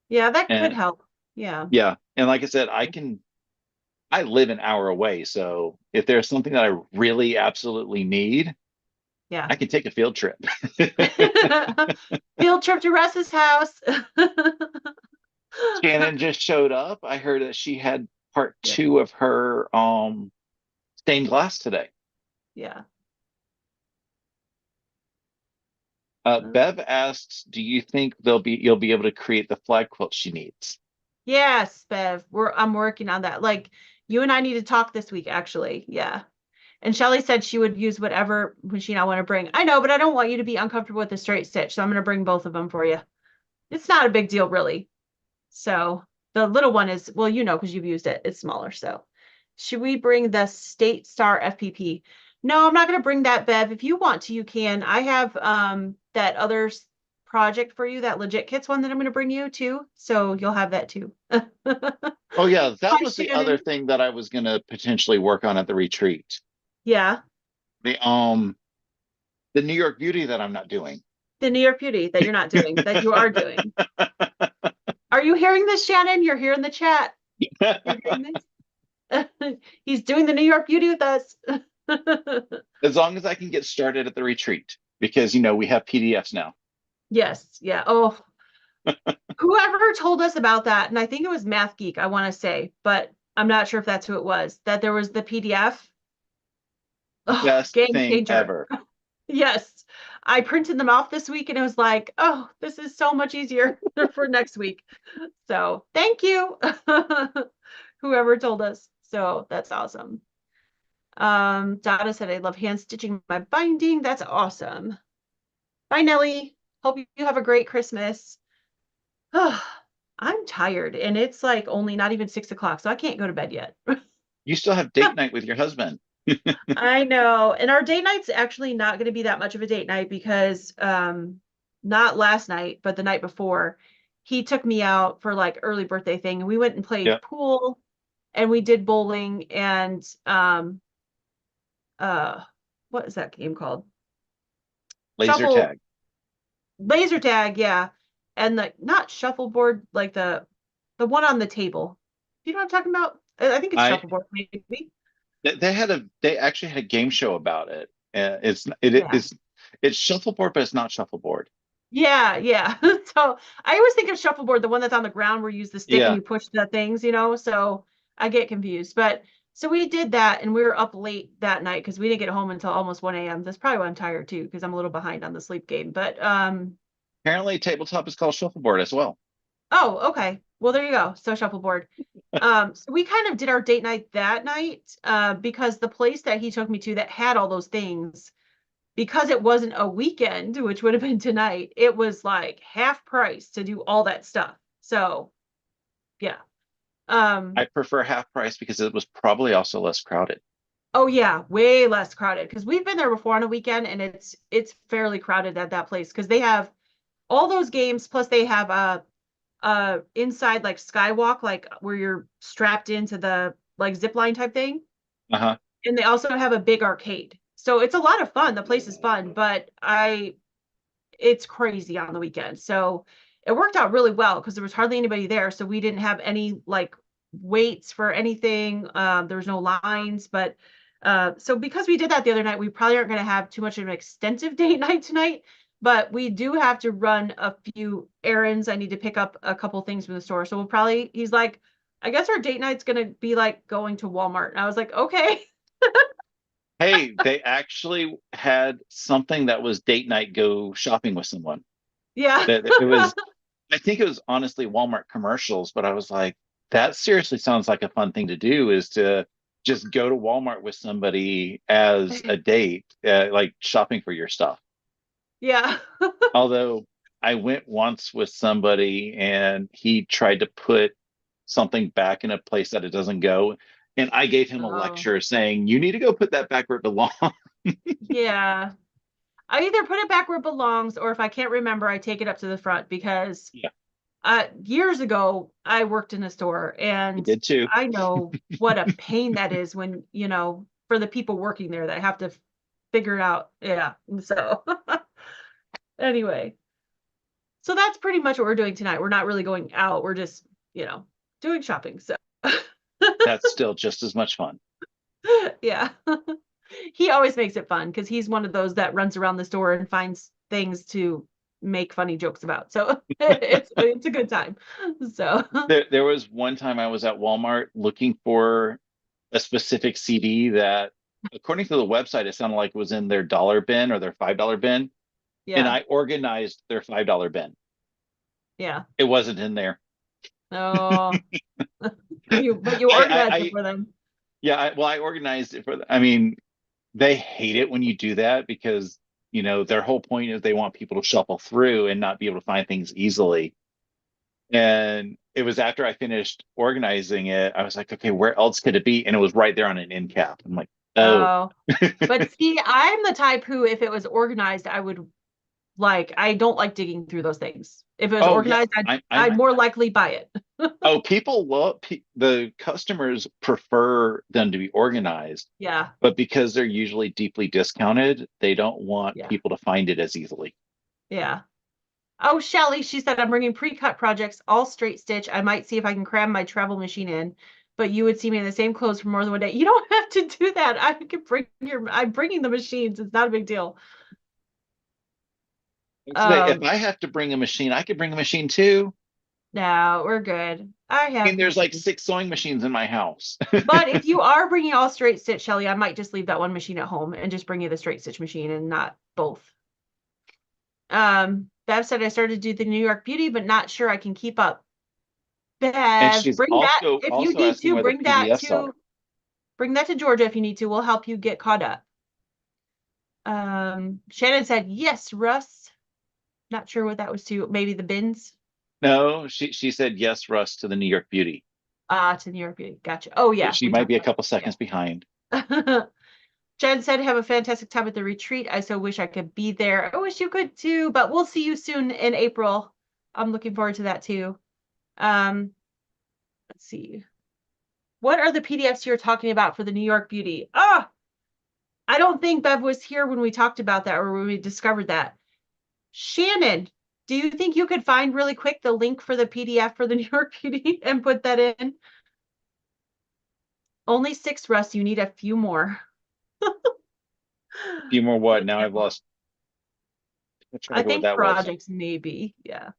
yeah, that could And help. Yeah, yeah, and like I said, I live an hour away, so if there's something that I really absolutely need, yeah. I can take a field trip. Field trip to Russ's house. Shannon just showed up. I heard that she had part Yeah, two of her stained glass today. yeah. Bev asks, "Do you think you'll be able to create the flag quilt she needs?" Yes, Bev. I'm working on that. Like you and I need to talk this week, actually. Yeah. And Shelly said she would use whatever machine I want to bring. I know, but I don't want you to be uncomfortable with the straight stitch. So I'm going to bring both of them for you. It's not a big deal, really. So the little one is, well, because you've used it, it's smaller. So should we bring the State Star FPP? No, I'm not going to bring that, Bev. If you want to, you can. I have that other project for you, that legit kits one that I'm going to bring you too. So you'll have that too. Oh yeah, that Hi, was the other Shannon. thing that I was going to potentially work on at the retreat. Yeah, The the New York Beauty that I'm not doing. the New York Beauty that you're not doing, that you are doing. Are you hearing this, Shannon? You're here in the chat. You're hearing this? He's doing the New York Beauty with us. As long as I can get started at the retreat, because we have PDFs now. Yes, yeah. Oh, whoever told us about that, and I think it was Math Geek, I want to say, but I'm not sure if that's who it was, that there was the PDF. Oh, Best game thing changer. ever. Yes. I printed them off this week and it was like, oh, this is so much easier for next week. So thank you, whoever told us. So that's awesome. Donna said, I love hand stitching my binding. That's awesome. Bye, Nellie. Hope you have a great Christmas. I'm tired and it's like only not even 6 o'clock, so I can't go to bed yet. You still have date night with your husband. I know. And our date night's actually not going to be that much of a date night because not last night, but the night before, he took me out for like early birthday thing and we went and played Yeah. pool and we did bowling and uh what is that game called? Laser Shuffle tag. laser tag, yeah. And the not shuffleboard, like the one on the table. You know what I'm talking about? I think it's I shuffleboard, maybe. they actually had a game show about it. It Yeah. is it's shuffleboard, but it's not shuffleboard. Yeah. So I always think of shuffleboard, the one that's on the ground where you use the stick and Yeah. you push the things. So I get confused. But so we did that and we were up late that night because we didn't get home until almost 1 a.m. That's probably why I'm tired too, because I'm a little behind on the sleep game. But Apparently tabletop is called shuffleboard as well. oh, okay. Well, there you go. So shuffleboard. So we kind of did our date night that night, because the place that he took me to that had all those things, because it wasn't a weekend, which would have been tonight, it was like half price to do all that stuff. So yeah. I Um, prefer half price because it was probably also less crowded. oh yeah, way less crowded because we've been there before on a weekend and it's fairly crowded at that place because they have all those games plus they have a inside like skywalk, like where you're strapped into the like zip line type thing. Uh-huh. And they also have a big arcade. So it's a lot of fun. The place is fun, but it's crazy on the weekend. So it worked out really well because there was hardly anybody there. So we didn't have any like waits for anything. There was no lines, but so because we did that the other night, we probably aren't going to have too much of an extensive date night tonight. But we do have to run a few errands. I need to pick up a couple things from the store. So he's like, I guess our date night's going to be like going to Walmart. And I was like, okay. Hey, they actually had something that was date night go shopping with someone. Yeah. That it was, I think it was honestly Walmart commercials, but I was like, that seriously sounds like a fun thing to do is to just go to Walmart with somebody as a date, like shopping for your stuff. Yeah. Although I went once with somebody and he tried to put something back in a place that it doesn't go. And I gave him a Oh, lecture saying, you need to go put that back where it belongs. yeah. I either put it back where it belongs, or if I can't remember, I take it up to the front because Yeah, years ago I worked in a store I and did too. I know what a pain that is when, for the people working there that have to figure it out. Yeah. So anyway, so that's pretty much what we're doing tonight. We're not really going out. We're just, doing shopping. So That's still just as much fun. yeah. He always makes it fun because he's one of those that runs around the store and finds things to make funny jokes about. So it's a good time. So There was one time I was at Walmart looking for a specific CD that, according to the website, it sounded like it was in their dollar bin or their $5 bin. And yeah, I organized their $5 bin. yeah. It wasn't in there. Oh, but you organized it I for them. yeah, well, I organized it for, I mean, they hate it when you do that because, their whole point is they want people to shuffle through and not be able to find things easily. And it was after I finished organizing it, I was like, okay, where else could it be? And it was right there on an end cap. I'm like, oh, Oh, but see, I'm the type who, if it was organized, I would I don't like digging through those things. If it was oh yeah, organized, I'm I'd more likely buy it. oh, people love the customers prefer them to be organized, Yeah, but because they're usually deeply discounted, they don't want yeah, people to find it as easily. yeah. Oh, Shelly, she said, I'm bringing pre-cut projects, all straight stitch. I might see if I can cram my travel machine in, but you would see me in the same clothes for more than one day. You don't have to do that. I'm bringing the machines. It's not a big deal. If Um, I have to bring a machine, I could bring a machine too. no, we're good. I I mean, have there's like machines. 6 sewing machines in my house. But if you are bringing all straight stitch, Shelly, I might just leave that one machine at home and just bring you the straight stitch machine and not both. Bev said I started to do the New York Beauty, but not sure I can keep up. And Bev, she's bring that if you also need asking to, where the PDFs are. bring that to Georgia if you need to. We'll help you get caught up. Shannon said, yes, Russ. Not sure what that was to. Maybe the bins. No, she said yes, Russ, to the New York Beauty. To New York Beauty. Gotcha. Oh yeah, She we might talked be a about couple that. seconds behind. Yeah. Jen said, have a fantastic time at the retreat. I so wish I could be there. I wish you could too, but we'll see you soon in April. I'm looking forward to that too. Um, let's see. What are the PDFs you're talking about for the New York Beauty? Ah, I don't think Bev was here when we talked about that or when we discovered that. Shannon, do you think you could find really quick the link for the PDF for the New York Beauty and put that in? Only 6, Russ. You need a few more. A few more what? Now I've lost track I of what think that was. projects, maybe. Yeah.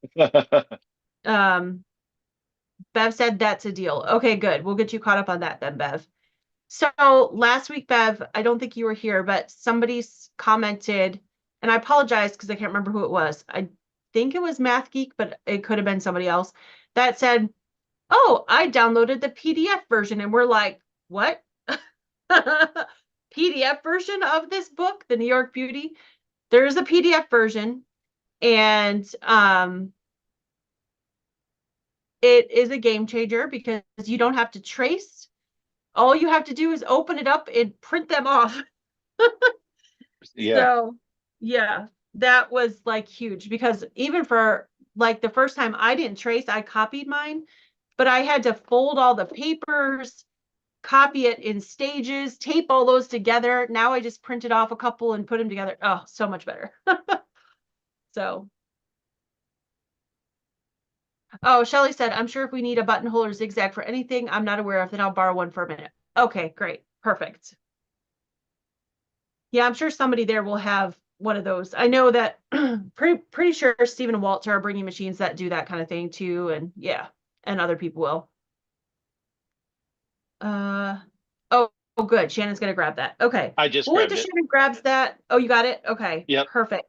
Um, Bev said that's a deal. Okay, good. We'll get you caught up on that then, Bev. So last week, Bev, I don't think you were here, but somebody commented, and I apologize because I can't remember who it was. I think it was Math Geek, but it could have been somebody else that said, oh, I downloaded the PDF version. And we're like, what? PDF version of this book, The New York Beauty? There's a PDF version, and it is a game changer because you don't have to trace. All you have to do is open it up and print them off. Yeah. So, yeah, that was like huge because even for like the first time I didn't trace, I copied mine, but I had to fold all the papers, copy it in stages, tape all those together. Now I just printed off a couple and put them together. Oh, so much better. So, oh, Shelly said, I'm sure if we need a buttonhole or zigzag for anything I'm not aware of, then I'll borrow one for a minute. Okay, great. Perfect. Yeah, I'm sure somebody there will have one of those. I know that pretty sure Stephen and Walter are bringing machines that do that kind of thing too, and yeah, and other people will. Uh oh, good. Shannon's gonna grab that. Okay. I just We'll wait grabbed till it. Shannon grabs that. Oh, you got it? Okay, Yep. perfect.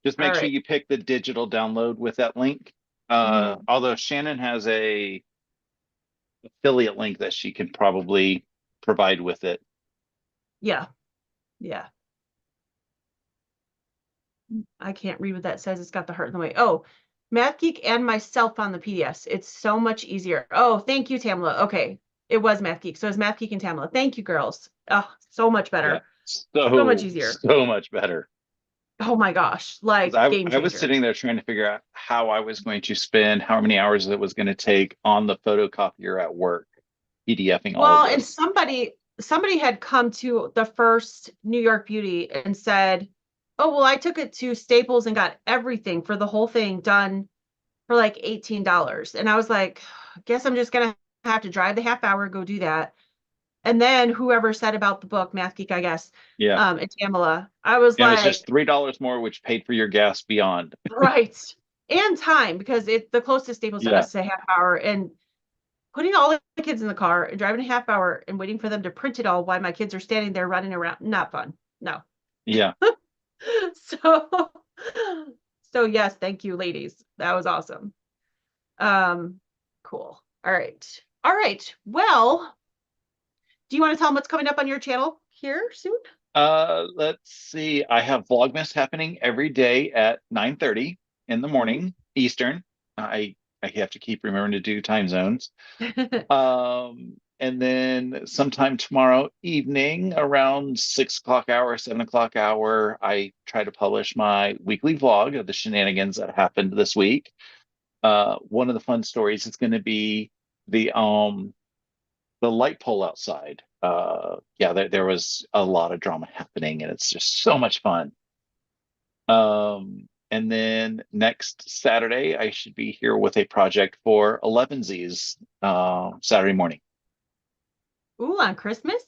Just All make sure right. you pick the digital download with that link. Mhm. Although Shannon has a affiliate link that she can probably provide with it. Yeah. Yeah. I can't read what that says. It's got the heart in the way. Oh, Math Geek and myself on the PDFs. It's so much easier. Oh, thank you, Tamla. Okay. It was Math Geek. So it's Math Geek and Tamla. Thank you, girls. Oh, so much Yeah. better. So much So, easier. so much better. Oh my gosh. 'Cause Like game I was changer. sitting there trying to figure out how I was going to spend how many hours it was going to take on the photocopier at work, PDFing all of Well, and this. somebody had come to the first New York Beauty and said, "Oh, well, I took it to Staples and got everything for the whole thing done for like $18." And I was like, guess I'm just gonna have to drive the half hour, go do that. And then whoever said about the book, Math Geek, I guess, Yeah. and Tamala, I was And it was like, just $3 more, which paid for your gas beyond. right. And time, because the closest Staples to Yeah. us is a half hour. And putting all the kids in the car and driving a half hour and waiting for them to print it all while my kids are standing there running around, not fun. No. Yeah. So so yes, thank you, ladies. That was awesome. Cool. All right. All right. Well, do you want to tell them what's coming up on your channel here soon? Let's see. I have Vlogmas happening every day at 9:30 in the morning Eastern. I have to keep remembering to do time zones. And then sometime tomorrow evening around 6 o'clock hour, 7 o'clock hour, I try to publish my weekly vlog of the shenanigans that happened this week. One of the fun stories is going to be the light pole outside. Yeah, there was a lot of drama happening, and it's just so much fun. And then next Saturday, I should be here with a project for 11Z's Saturday morning. Ooh, on Christmas?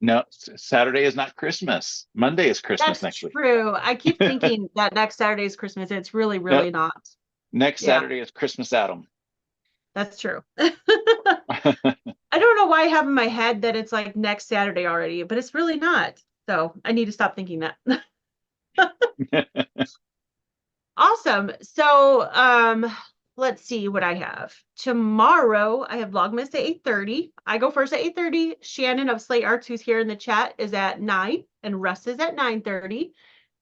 No, Saturday is not Christmas. Monday is Christmas That's next week. true. I keep thinking that next Saturday is Christmas. It's really, No, really not. next Yeah, Saturday is Christmas Adam. that's true. I don't know why I have in my head that it's like next Saturday already, but it's really not. So I need to stop thinking that. Awesome. So, let's see what I have. Tomorrow, I have Vlogmas at 8:30. I go first at 8:30. Shannon of Slate Arts, who's here in the chat, is at 9, and Russ is at 9:30.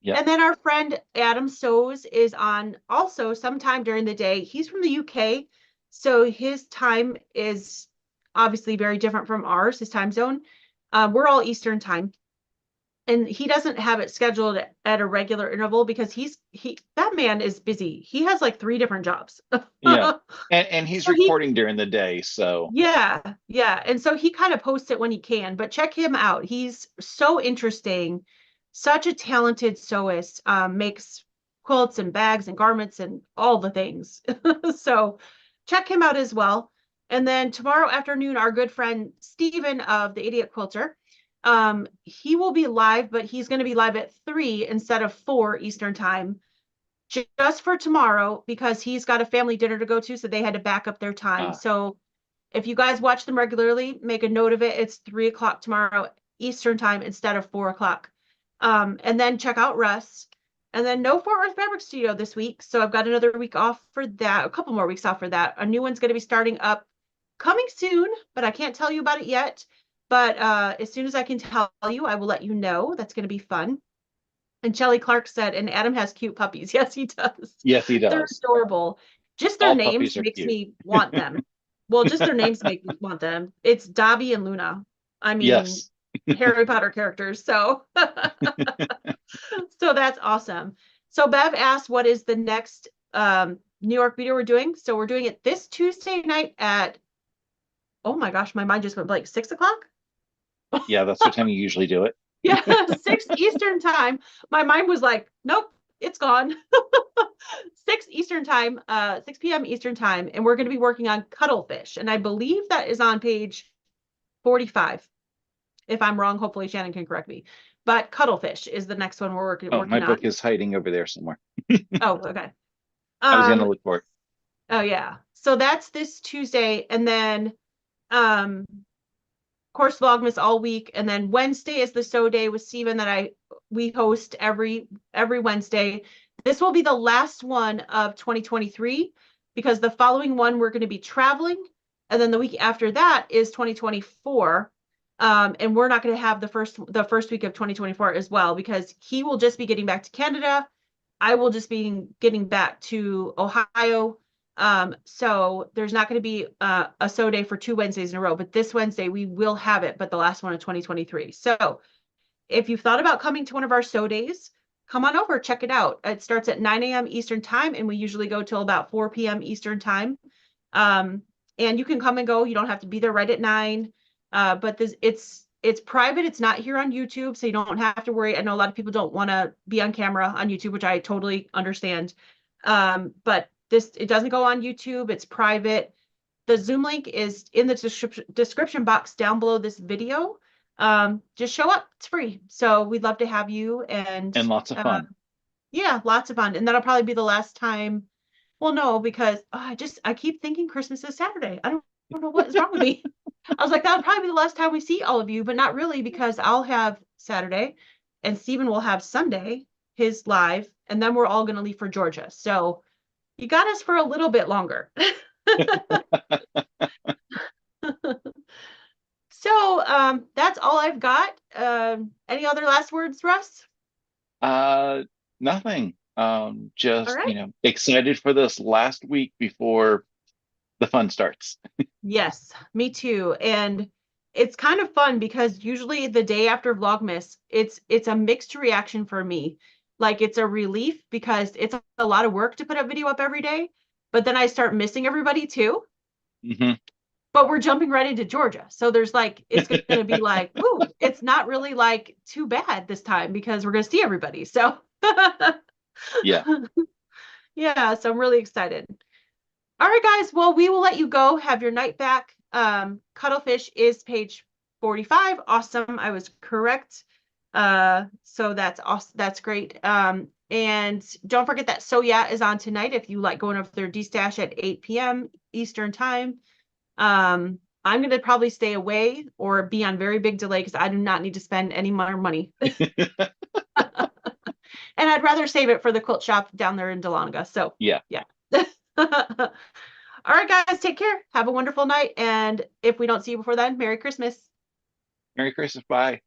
Yep. And then our friend Adam Sows is on also sometime during the day. He's from the UK, so his time is obviously very different from ours, his time zone. We're all Eastern time. And he doesn't have it scheduled at a regular interval because that man is busy. He has like 3 different jobs. Yeah. And he's So he recording during the day, so yeah, yeah. And so he kind of posts it when he can, but check him out. He's so interesting, such a talented sewist, makes quilts and bags and garments and all the things. So check him out as well. And then tomorrow afternoon, our good friend Steven of the Idiot Quilter, he will be live, but he's going to be live at 3 instead of 4 Eastern time just for tomorrow because he's got a family dinner to go to, so they had to back up their time. So if you guys watch them regularly, make a note of it. It's 3 o'clock tomorrow Eastern time instead of 4 o'clock. And then check out Russ. And then no Fort Worth Fabric Studio this week. So I've got another week off for that, a couple more weeks off for that. A new one's going to be starting up coming soon, but I can't tell you about it yet. But as soon as I can tell you, I will let you know. That's going to be fun. And Shelly Clark said, and Adam has cute puppies. Yes, he does. yes, he They're does. adorable. Just their All puppies names are makes cute. me want them. Well, just their names make me want them. It's Dobby and Luna. I mean, Yes. Harry Potter characters. So, so that's awesome. So Bev asked, what is the next New York video we're doing? So we're doing it this Tuesday night at, oh my gosh, my mind just went blank, 6 o'clock? Yeah, that's what time you usually do it. Yeah, 6 Eastern time. My mind was like, nope, it's gone. 6 Eastern time, 6 p.m. Eastern time, and we're going to be working on cuttlefish. And I believe that is on page 45. If I'm wrong, hopefully Shannon can correct me. But cuttlefish is the next one we're working My book on. is hiding over there somewhere. Oh, okay. I was gonna look for it. Oh yeah. So that's this Tuesday, and then of course Vlogmas all week, and then Wednesday is the sew day with Steven that we host every Wednesday. This will be the last one of 2023 because the following one we're going to be traveling, and then the week after that is 2024. And we're not going to have the first week of 2024 as well, because he will just be getting back to Canada. I will just be getting back to Ohio. So there's not going to be a sew day for 2 Wednesdays in a row, but this Wednesday we will have it, but the last one of 2023. So if you've thought about coming to one of our sew days, come on over, check it out. It starts at 9 a.m. Eastern time, and we usually go till about 4 p.m. Eastern time. And you can come and go. You don't have to be there right at 9. But it's private. It's not here on YouTube, so you don't have to worry. I know a lot of people don't want to be on camera on YouTube, which I totally understand. But it doesn't go on YouTube. It's private. The Zoom link is in the description box down below this video. Just show up. It's free. So we'd love to have you, and lots of fun. yeah, lots of fun. And that'll probably be the last time. Well, no, because I keep thinking Christmas is Saturday. I don't know what is wrong with me. I was like, that'll probably be the last time we see all of you, but not really, because I'll have Saturday and Steven will have Sunday, his live, and then we're all going to leave for Georgia. So you got us for a little bit longer. So that's all I've got. Any other last words, Russ? Nothing. All Just, right. excited for this last week before the fun starts. Yes, me too. And it's kind of fun because usually the day after Vlogmas, it's a mixed reaction for me. Like, it's a relief because it's a lot of work to put a video up every day, but then I start missing everybody too. Hmm. But we're jumping right into Georgia. So there's like, it's going to be like, ooh, it's not really like too bad this time because we're going to see everybody. So Yeah. yeah, so I'm really excited. All right, guys. Well, we will let you go. Have your night back. Cuttlefish is page 45. Awesome. I was correct. So that's awesome. That's great. And don't forget that So Yeah is on tonight if you like going over their D-Stash at 8 p.m. Eastern time. I'm going to probably stay away or be on very big delay because I do not need to spend any more money. And I'd rather save it for the quilt shop down there in Dahlonega. So Yeah. yeah. All right, guys, take care. Have a wonderful night. And if we don't see you before then, Merry Christmas. Merry Christmas. Bye.